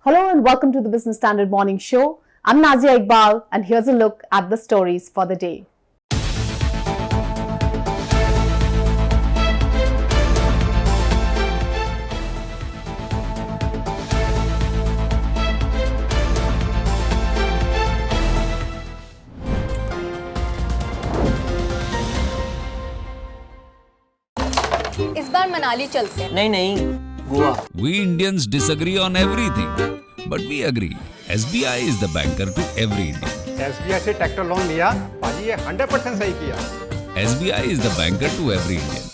Hello and welcome to the Business Standard Morning Show. I'm Nazia Iqbal and here's a look at the stories for the day. इस बार मनाली चलते हैं। नहीं Goa. We Indians disagree on everything, but we agree. SBI is the banker to every Indian. SBI से tractor loan लिया, बाजी ये 100% सही किया। SBI is the banker to every Indian.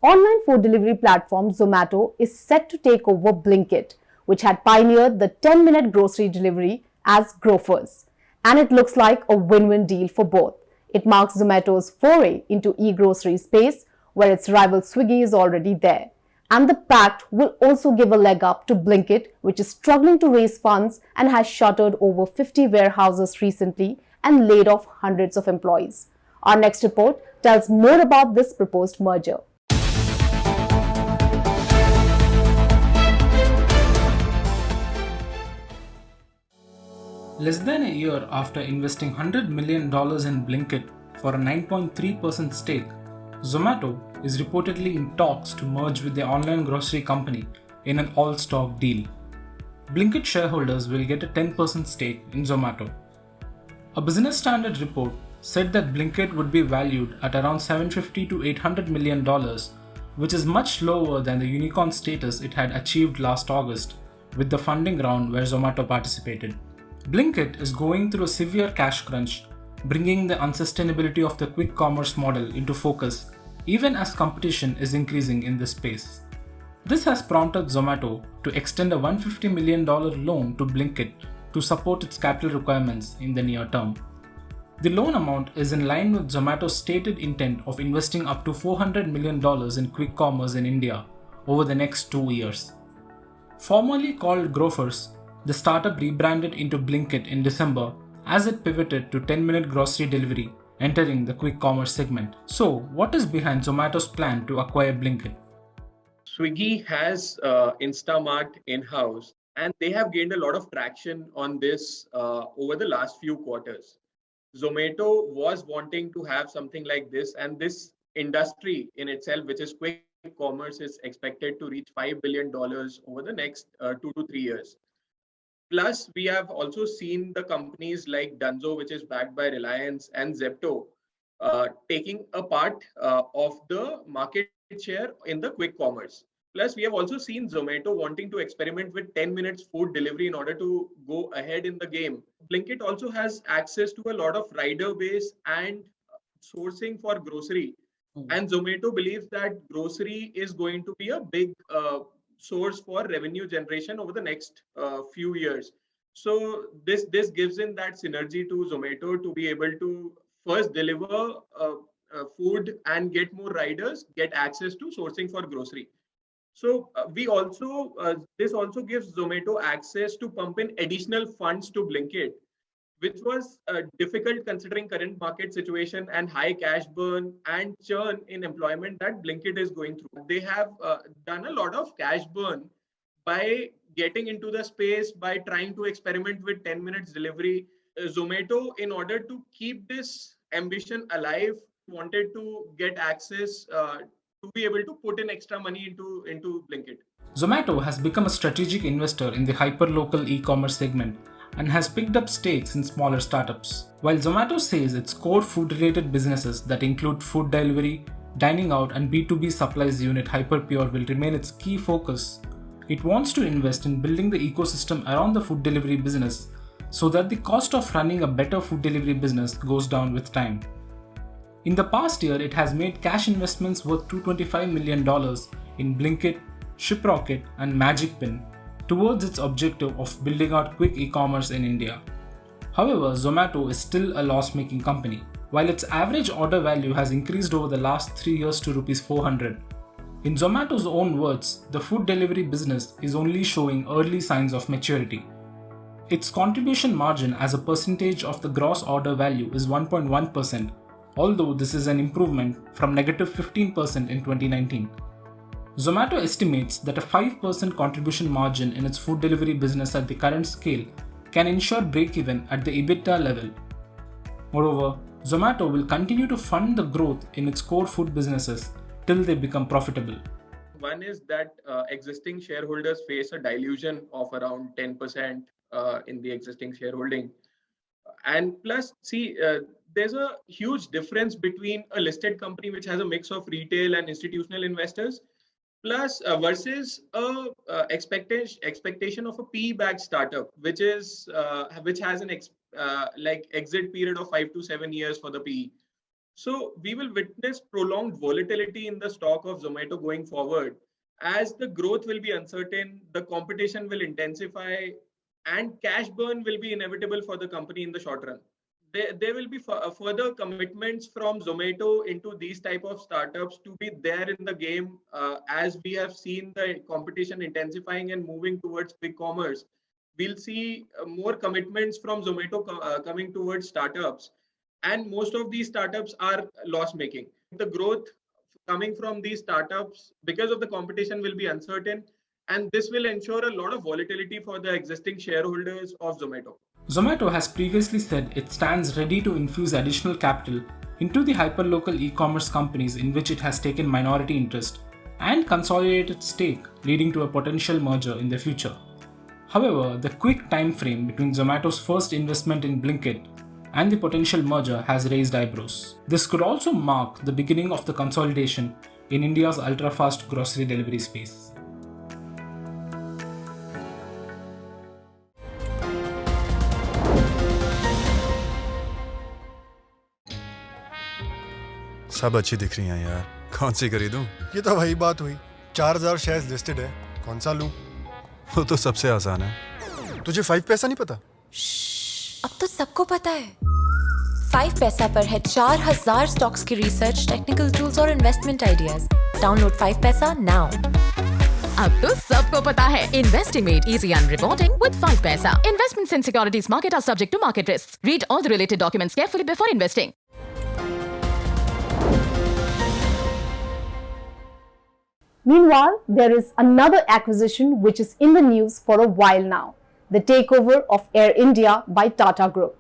Online food delivery platform Zomato is set to take over Blinkit, which had pioneered the 10-minute grocery delivery as Grofers. And it looks like a win-win deal for both. It marks Zomato's foray into e-grocery space, where its rival Swiggy is already there. And the pact will also give a leg up to Blinkit, which is struggling to raise funds and has shuttered over 50 warehouses recently and laid off hundreds of employees. Our next report tells more about this proposed merger. Less than a year after investing $100 million in Blinkit for a 9.3% stake, Zomato is reportedly in talks to merge with the online grocery company in an all-stock deal. Blinkit shareholders will get a 10% stake in Zomato. A Business Standard report said that Blinkit would be valued at around $750 to $800 million, which is much lower than the unicorn status it had achieved last August with the funding round where Zomato participated. Blinkit is going through a severe cash crunch, bringing the unsustainability of the quick commerce model into focus, even as competition is increasing in this space. This has prompted Zomato to extend a $150 million loan to Blinkit to support its capital requirements in the near term. The loan amount is in line with Zomato's stated intent of investing up to $400 million in quick commerce in India over the next 2 years. Formerly called Grofers, the startup rebranded into Blinkit in December as it pivoted to 10-minute grocery delivery, entering the quick commerce segment. So, what is behind Zomato's plan to acquire Blinkit? Swiggy has Instamart in-house, and they have gained a lot of traction on this over the last few quarters. Zomato was wanting to have something like this, and this industry in itself, which is quick commerce, is expected to reach $5 billion over the next 2 to 3 years. Plus, we have also seen the companies like Dunzo, which is backed by Reliance, and Zepto taking a part of the market share in the quick commerce. Plus, we have also seen Zomato wanting to experiment with 10 minutes food delivery in order to go ahead in the game. Blinkit also has access to a lot of rider base and sourcing for grocery. And Zomato believes that grocery is going to be a big source for revenue generation over the next few years. So this gives in that synergy to Zomato to be able to first deliver food and get more riders, get access to sourcing for grocery. So we also this also gives Zomato access to pump in additional funds to Blinkit, which was difficult considering current market situation and high cash burn and churn in employment that Blinkit is going through. They have done a lot of cash burn by getting into the space, by trying to experiment with 10 minutes delivery. Zomato, in order to keep this ambition alive, wanted to get access to be able to put in extra money into Blinkit. Zomato has become a strategic investor in the hyperlocal e-commerce segment and has picked up stakes in smaller startups. While Zomato says its core food-related businesses that include food delivery, dining out and B2B supplies unit Hyperpure will remain its key focus, it wants to invest in building the ecosystem around the food delivery business so that the cost of running a better food delivery business goes down with time. In the past year, it has made cash investments worth $225 million in Blinkit, Shiprocket and MagicPin towards its objective of building out quick e-commerce in India. However, Zomato is still a loss-making company. While its average order value has increased over the last 3 years to ₹400, in Zomato's own words, the food delivery business is only showing early signs of maturity. Its contribution margin as a percentage of the gross order value is 1.1%, although this is an improvement from -15% in 2019. Zomato estimates that a 5% contribution margin in its food delivery business at the current scale can ensure break-even at the EBITDA level. Moreover, Zomato will continue to fund the growth in its core food businesses till they become profitable. One is that existing shareholders face a dilution of around 10% in the existing shareholding. And plus, there's a huge difference between a listed company which has a mix of retail and institutional investors, plus versus a expectation of a PE-backed startup, which has an exit period of 5 to 7 years for the PE. So we will witness prolonged volatility in the stock of Zomato going forward, as the growth will be uncertain, the competition will intensify, and cash burn will be inevitable for the company in the short run. There will be further commitments from Zomato into these type of startups to be there in the game, as we have seen the competition intensifying and moving towards quick commerce. We'll see more commitments from Zomato coming towards startups, and most of these startups are loss making. The growth coming from these startups because of the competition will be uncertain, and this will ensure a lot of volatility for the existing shareholders of Zomato. Zomato has previously said it stands ready to infuse additional capital into the hyperlocal e-commerce companies in which it has taken minority interest and consolidated stake, leading to a potential merger in the future. However, the quick time frame between Zomato's first investment in Blinkit and the potential merger has raised eyebrows. This could also mark the beginning of the consolidation in India's ultra-fast grocery delivery space. सब अच्छी दिख रही हैं यार, कौन सी खरीदूं? ये तो वही बात हुई, 4000 शेयर्स लिस्टेड है, कौन सा लूं? वो तो सबसे आसान है। तुझे 5 पैसा नहीं पता? अब तो सबको पता है। 5 पैसा पर है 4000 स्टॉक्स की रिसर्च, टेक्निकल टूल्स और इन्वेस्टमेंट आइडियाज। डाउनलोड 5 पैसा नाउ। अब तो सबको पता है, investing made easy and rewarding with 5 paisa. Investments in securities market are subject to market risks. Read all the related documents carefully before investing. Meanwhile, there is another acquisition which is in the news for a while now, the takeover of Air India by Tata Group.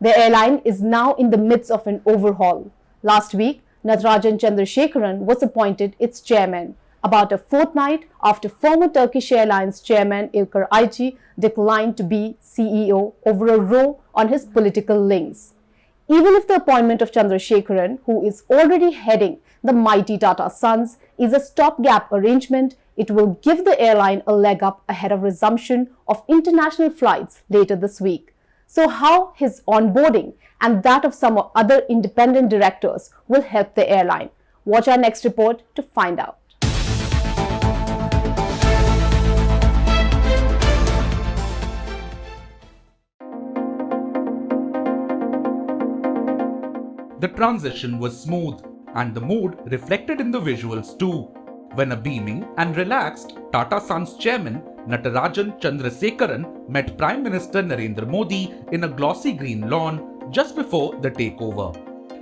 The airline is now in the midst of an overhaul. Last week, Natarajan Chandrasekaran was appointed its chairman, about a fortnight after former Turkish Airlines chairman İlker Ayci declined to be CEO over a row on his political links. Even if the appointment of Chandrasekaran, who is already heading the mighty Tata Sons, is a stopgap arrangement, it will give the airline a leg up ahead of resumption of international flights later this week. So how his onboarding and that of some other independent directors will help the airline? Watch our next report to find out. The transition was smooth, and the mood reflected in the visuals too, when a beaming and relaxed Tata Sons chairman Natarajan Chandrasekaran met Prime Minister Narendra Modi in a glossy green lawn just before the takeover.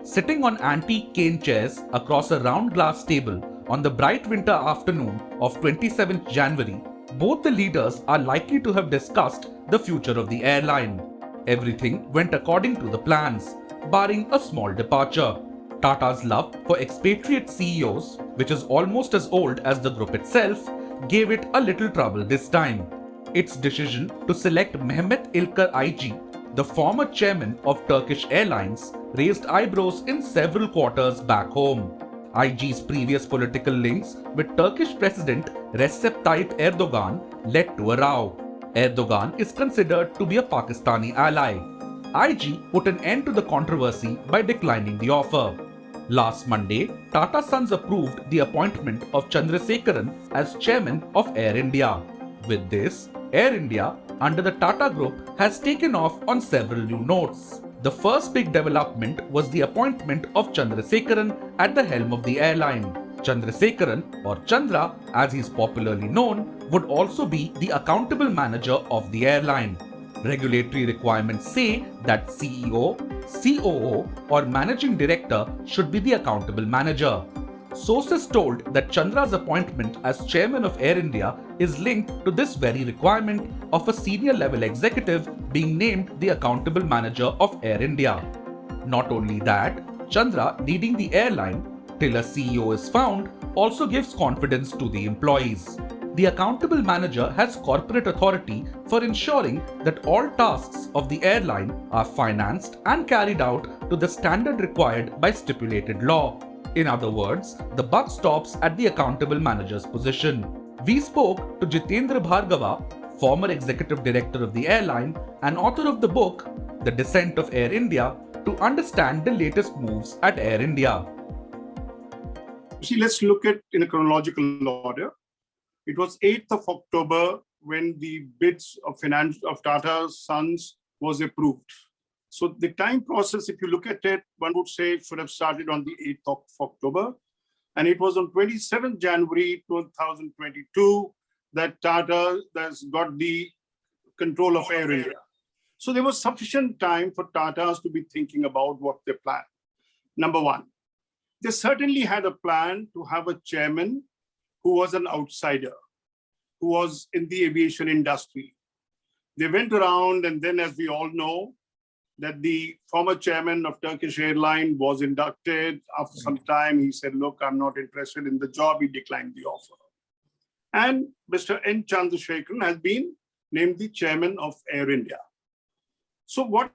Sitting on antique cane chairs across a round glass table on the bright winter afternoon of 27th January, both the leaders are likely to have discussed the future of the airline. Everything went according to the plans, barring a small departure. Tata's love for expatriate CEOs, which is almost as old as the group itself, gave it a little trouble this time. Its decision to select Mehmet İlker Ayci, the former chairman of Turkish Airlines, raised eyebrows in several quarters back home. Ayci's previous political links with Turkish President Recep Tayyip Erdogan led to a row. Erdogan is considered to be a Pakistani ally. Ayci put an end to the controversy by declining the offer. Last Monday, Tata Sons approved the appointment of Chandrasekaran as chairman of Air India. With this, Air India, under the Tata Group, has taken off on several new notes. The first big development was the appointment of Chandrasekaran at the helm of the airline. Chandrasekaran, or Chandra as he is popularly known, would also be the accountable manager of the airline. Regulatory requirements say that CEO, COO or managing director should be the accountable manager. Sources told that Chandra's appointment as chairman of Air India is linked to this very requirement of a senior level executive being named the accountable manager of Air India. Not only that, Chandra leading the airline till a CEO is found also gives confidence to the employees. The accountable manager has corporate authority for ensuring that all tasks of the airline are financed and carried out to the standard required by stipulated law. In other words, the buck stops at the accountable manager's position. We spoke to Jitendra Bhargava, former executive director of the airline and author of the book, The Descent of Air India, to understand the latest moves at Air India. See, let's look at in a chronological order. It was 8th of October when the bids of Tata Sons was approved. So the time process, if you look at it, one would say it should have started on the 8th of October. And it was on 27th January 2022 that Tata has got the control of Air India. So there was sufficient time for Tatas to be thinking about what they planned. Number one, they certainly had a plan to have a chairman who was an outsider, who was in the aviation industry. They went around, and then, as we all know, that the former chairman of Turkish Airlines was inducted. After some time, he said, look, I'm not interested in the job. He declined the offer. And Mr. N Chandrasekaran has been named the chairman of Air India. So what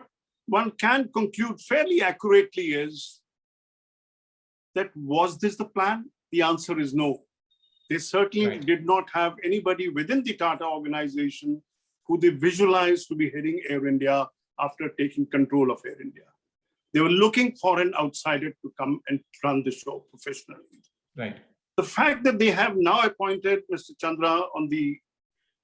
one can conclude fairly accurately is that was this the plan? The answer is no. They certainly did not have anybody within the Tata organization who they visualized to be heading Air India after taking control of Air India. They were looking for an outsider to come and run the show professionally. Right. The fact that they have now appointed Mr. Chandra on the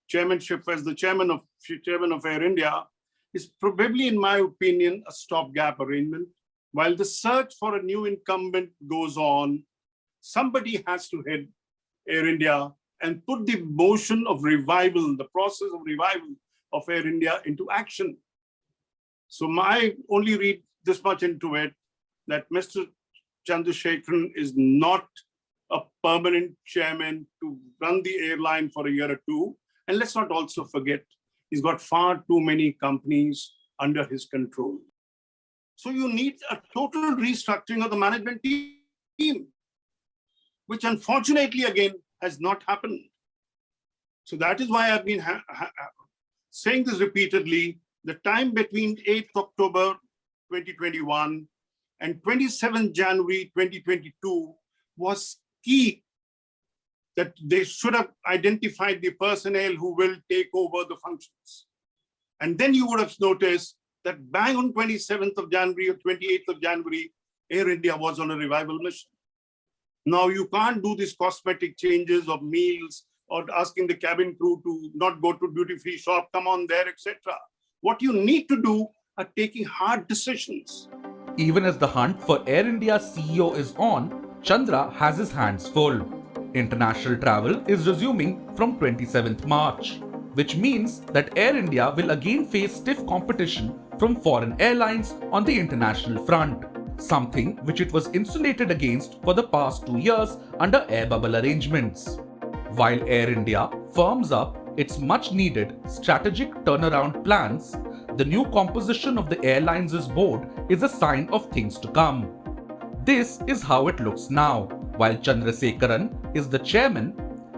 chairmanship as the chairman of Air India is probably, in my opinion, a stopgap arrangement. While the search for a new incumbent goes on, somebody has to head Air India and put the motion of revival, the process of revival of Air India into action. So I only read this much into it, that Mr. Chandrasekaran is not a permanent chairman to run the airline for a year or two. And let's not also forget, he's got far too many companies under his control. So you need a total restructuring of the management team, which unfortunately, again, has not happened. So that is why I've been saying this repeatedly. The time between 8th October 2021 and 27th January 2022 was key, that they should have identified the personnel who will take over the functions. And then you would have noticed that bang on 27th of January or 28th of January, Air India was on a revival mission. Now you can't do these cosmetic changes of meals or asking the cabin crew to not go to duty-free shop, come on there, etc. What you need to do are taking hard decisions. Even as the hunt for Air India's CEO is on, Chandra has his hands full. International travel is resuming from 27th March, which means that Air India will again face stiff competition from foreign airlines on the international front, something which it was insulated against for the past 2 years under air bubble arrangements. While Air India firms up its much-needed strategic turnaround plans, the new composition of the airline's board is a sign of things to come. This is how it looks now. While Chandrasekaran is the chairman,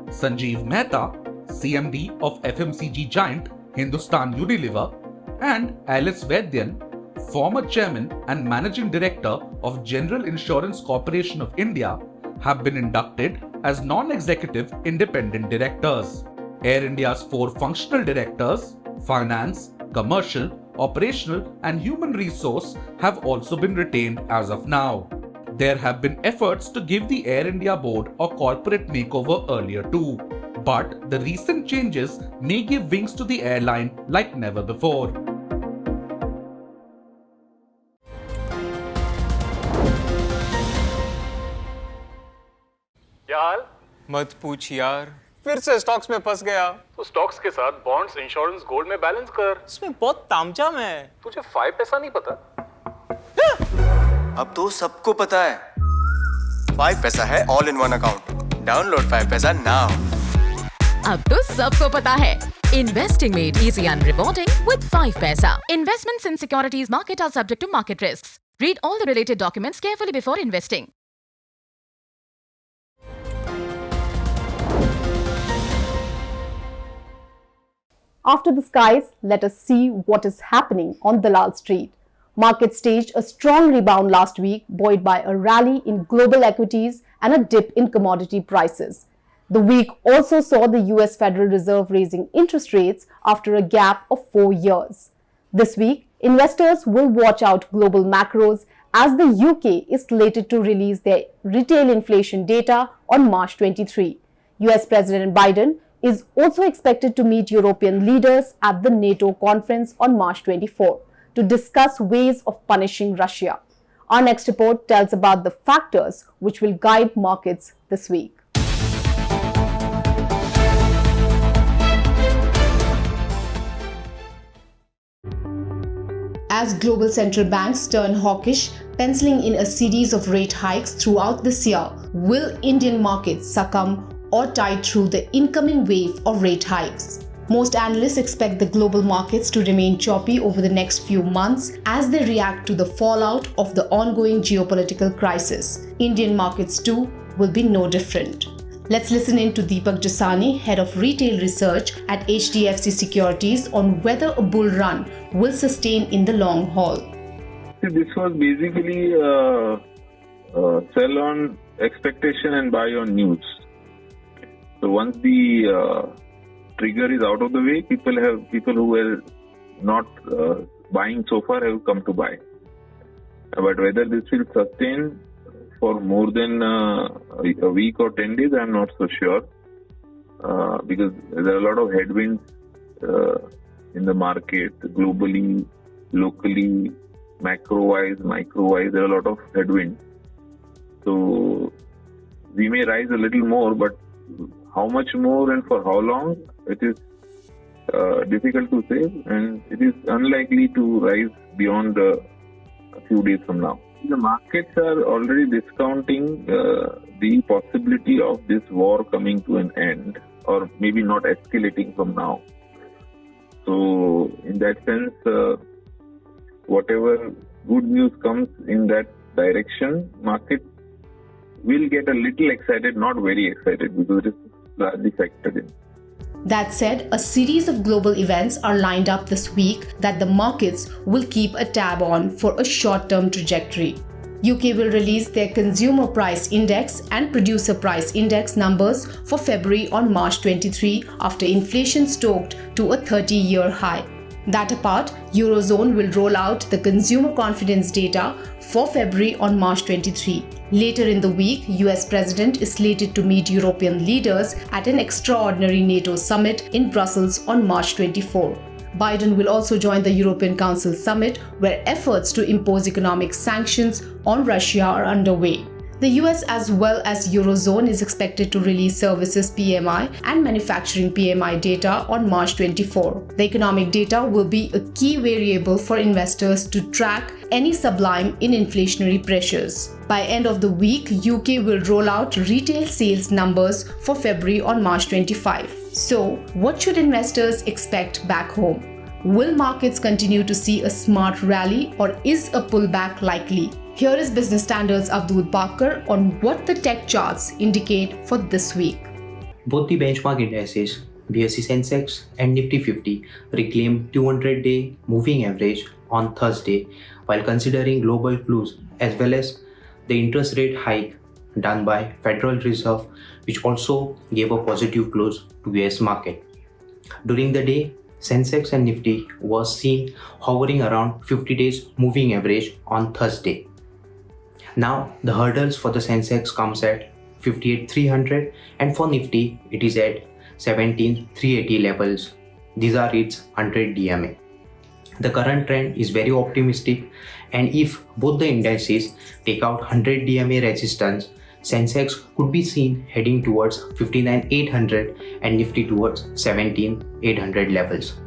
Sanjeev Mehta, CMD of FMCG giant Hindustan Unilever, and Alice Vaidyan, former chairman and managing director of General Insurance Corporation of India, have been inducted as non-executive independent directors. Air India's 4 functional directors, finance, commercial, operational, and human resource, have also been retained as of now. There have been efforts to give the Air India board a corporate makeover earlier too, but the recent changes may give wings to the airline like never before. यार मत पूछ यार, फिर से stocks में फंस गया। तो स्टॉक्स के साथ बॉन्ड्स, इंश्योरेंस, गोल्ड में बैलेंस कर। इसमें बहुत तामझाम है। तुझे 5 पैसा नहीं पता? अब तो सबको पता है। 5 पैसा है all in one account. Download 5 पैसा now. अब तो सबको पता है. Investing made easy and rewarding with 5 paisa. Investments in securities market are subject to market risks. Read all the related documents carefully before investing. After the skies, let us see what is happening on Dalal Street. Markets staged a strong rebound last week, buoyed by a rally in global equities and a dip in commodity prices. The week also saw the US Federal Reserve raising interest rates after a gap of 4 years. This week, investors will watch out global macros as the UK is slated to release their retail inflation data on March 23. US President Biden is also expected to meet European leaders at the NATO conference on March 24 to discuss ways of punishing Russia. Our next report tells about the factors which will guide markets this week. As global central banks turn hawkish, penciling in a series of rate hikes throughout this year, will Indian markets succumb or tide through the incoming wave of rate hikes? Most analysts expect the global markets to remain choppy over the next few months as they react to the fallout of the ongoing geopolitical crisis. Indian markets too will be no different. Let's listen in to Deepak Jasani, Head of Retail Research at HDFC Securities, on whether a bull run will sustain in the long haul. This was basically sell on expectation and buy on news. So once the trigger is out of the way, people who were not buying so far have come to buy. But whether this will sustain for more than a week or 10 days, I'm not so sure, because there are a lot of headwinds in the market, globally, locally, macro-wise, micro-wise, there are a lot of headwinds. So we may rise a little more, but how much more and for how long, it is difficult to say, and it is unlikely to rise beyond a few days from now. The markets are already discounting the possibility of this war coming to an end, or maybe not escalating from now. So in that sense, whatever good news comes in that direction, market will get a little excited, not very excited, because it is largely factored in. That said, a series of global events are lined up this week that the markets will keep a tab on for a short-term trajectory. UK will release their Consumer Price Index and Producer Price Index numbers for February on March 23 after inflation stoked to a 30-year high. That apart, Eurozone will roll out the consumer confidence data for February on March 23. Later in the week, US President is slated to meet European leaders at an extraordinary NATO summit in Brussels on March 24. Biden will also join the European Council summit, where efforts to impose economic sanctions on Russia are underway. The US as well as Eurozone is expected to release services PMI and manufacturing PMI data on March 24. The economic data will be a key variable for investors to track any sublime in inflationary pressures. By end of the week, UK will roll out retail sales numbers for February on March 25. So, what should investors expect back home? Will markets continue to see a smart rally, or is a pullback likely? Here is Business Standard's Abdul Bakar on what the tech charts indicate for this week. Both the benchmark indices, BSE Sensex and Nifty 50, reclaimed 200-day moving average on Thursday, while considering global clues as well as the interest rate hike done by Federal Reserve, which also gave a positive close to US market. During the day, Sensex and Nifty was seen hovering around 50 days moving average on Thursday. Now the hurdles for the Sensex comes at 58,300 and for Nifty it is at 17,380 levels. These are its 100 DMA. The current trend is very optimistic, and if both the indices take out 100 DMA resistance, Sensex could be seen heading towards 59,800 and Nifty towards 17,800 levels.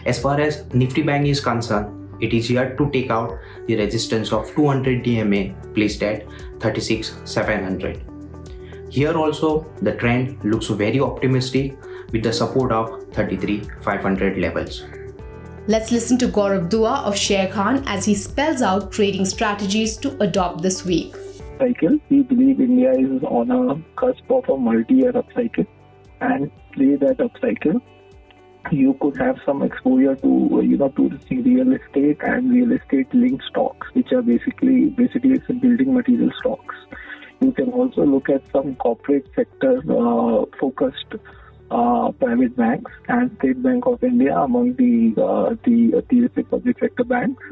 As far as Nifty Bank is concerned, It is here to take out the resistance of 200 DMA placed at 36,700. Here also the trend looks very optimistic with the support of 33,500 levels. Let's listen to Gaurav Dua of Sharekhan as he spells out trading strategies to adopt this week. Cycle. We believe India is on a cusp of a multi-year upcycle, and play that upcycle, you could have some exposure to the real estate and real estate linked stocks, which are basically some building material stocks. You can also look at some corporate sector focused private banks and State Bank of India among the public sector banks.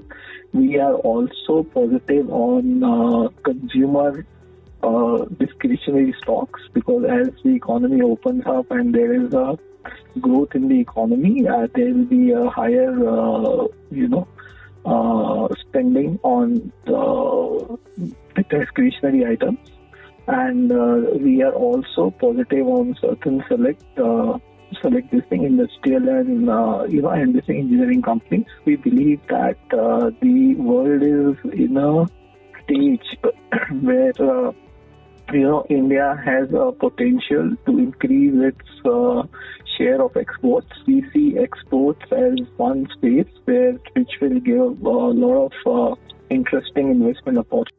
We are also positive on consumer discretionary stocks, because as the economy opens up and there is a growth in the economy, there will be a higher spending on the discretionary items. And we are also positive on certain select industrial and engineering companies. We believe that the world is in a stage where India has a potential to increase its share of exports. We see exports as one space which will give a lot of interesting investment opportunities.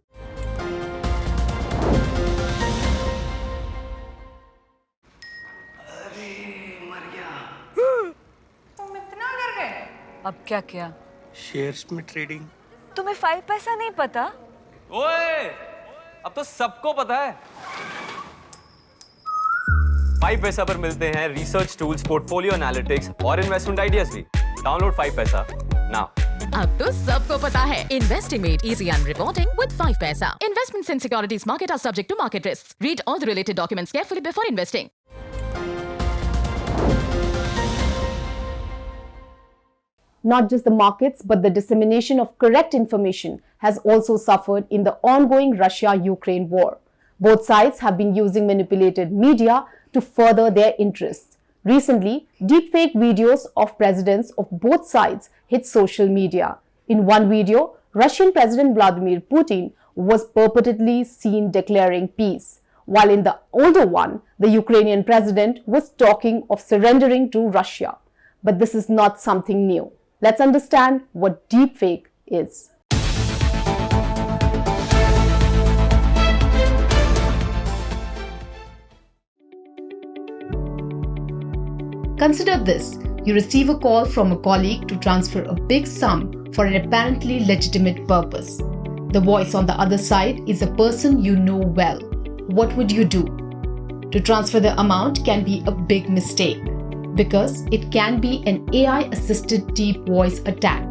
अब क्या किया? Shares में trading. तुम्हें 5 पैसा नहीं पता? ओए, अब तो सबको पता है। 5 पैसा पर मिलते हैं रिसर्च टूल्स, पोर्टफोलियो एनालिटिक्स और इन्वेस्टमेंट आइडियाज भी। डाउनलोड 5 पैसा नाउ। अब तो सबको पता है, investing made easy and reporting with 5 paisa. Investments in securities market are subject to market risks. Read all the related documents carefully before investing. Not just the markets, but the dissemination of correct information has also suffered in the ongoing Russia-Ukraine war. Both sides have been using manipulated media to further their interests. Recently, deepfake videos of presidents of both sides hit social media. In one video, Russian President Vladimir Putin was purportedly seen declaring peace, while in the older one, the Ukrainian president was talking of surrendering to Russia. But this is not something new. Let's understand what deepfake is. Consider this. You receive a call from a colleague to transfer a big sum for an apparently legitimate purpose. The voice on the other side is a person you know well. What would you do? To transfer the amount can be a big mistake, because it can be an AI-assisted deep voice attack.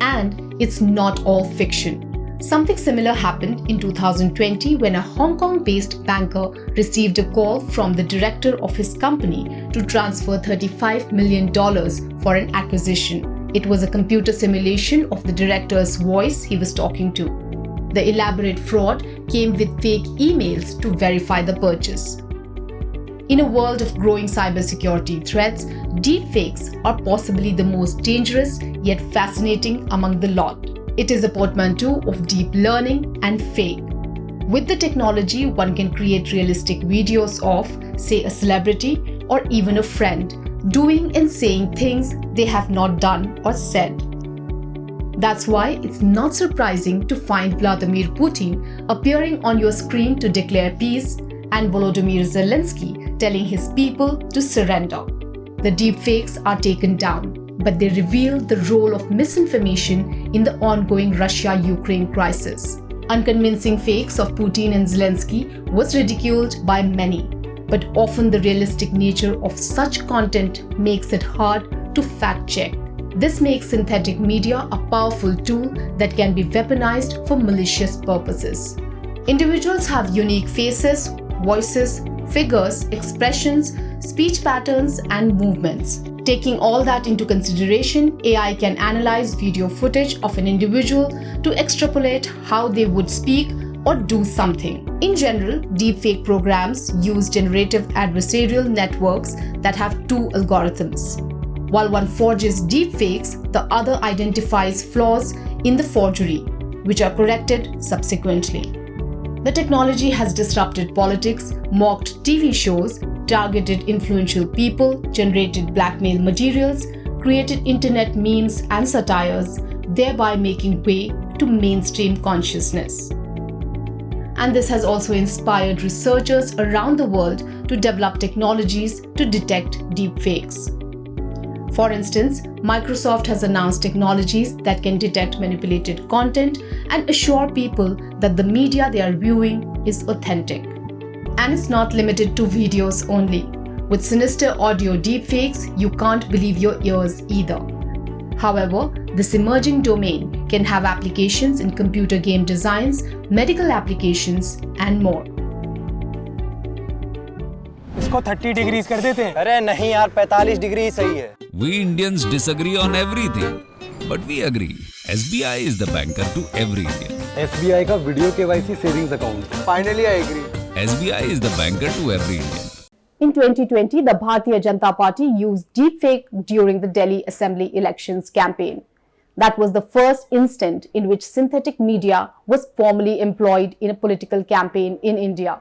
And it's not all fiction. Something similar happened in 2020 when a Hong Kong-based banker received a call from the director of his company to transfer $35 million for an acquisition. It was a computer simulation of the director's voice he was talking to. The elaborate fraud came with fake emails to verify the purchase. In a world of growing cybersecurity threats, deepfakes are possibly the most dangerous yet fascinating among the lot. It is a portmanteau of deep learning and fake. With the technology, one can create realistic videos of, say, a celebrity or even a friend doing and saying things they have not done or said. That's why it's not surprising to find Vladimir Putin appearing on your screen to declare peace and Volodymyr Zelensky telling his people to surrender. The deepfakes are taken down, but they reveal the role of misinformation in the ongoing Russia-Ukraine crisis. Unconvincing fakes of Putin and Zelensky was ridiculed by many, but often the realistic nature of such content makes it hard to fact-check. This makes synthetic media a powerful tool that can be weaponized for malicious purposes. Individuals have unique faces, voices, figures, expressions, speech patterns, and movements. Taking all that into consideration, AI can analyze video footage of an individual to extrapolate how they would speak or do something. In general, deepfake programs use generative adversarial networks that have two algorithms. While one forges deepfakes, the other identifies flaws in the forgery, which are corrected subsequently. The technology has disrupted politics, mocked TV shows, targeted influential people, generated blackmail materials, created internet memes and satires, thereby making way to mainstream consciousness. And this has also inspired researchers around the world to develop technologies to detect deepfakes. For instance, Microsoft has announced technologies that can detect manipulated content and assure people that the media they are viewing is authentic. And it's not limited to videos only. With sinister audio deepfakes, you can't believe your ears either. However, this emerging domain can have applications in computer game designs, medical applications, and more. इसको 30 degrees कर देते हैं। अरे नहीं यार 45 degree सही है। We Indians disagree on everything, but we agree. SBI is the banker to every Indian. SBI का video KYC savings account. Finally I agree. SBI is the banker to every Indian. In 2020, the Bharatiya Janata Party used deepfake during the Delhi Assembly elections campaign. That was the first instant in which synthetic media was formally employed in a political campaign in India.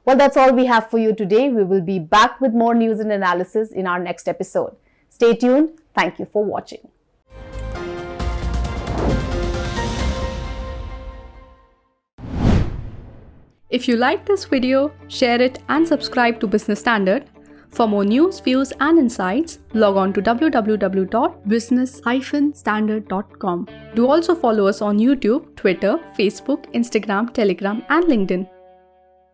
Well, that's all we have for you today. We will be back with more news and analysis in our next episode. Stay tuned. Thank you for watching. If you like this video, share it and subscribe to Business Standard. For more news, views and insights, log on to www.business-standard.com. Do also follow us on YouTube, Twitter, Facebook, Instagram, Telegram and LinkedIn.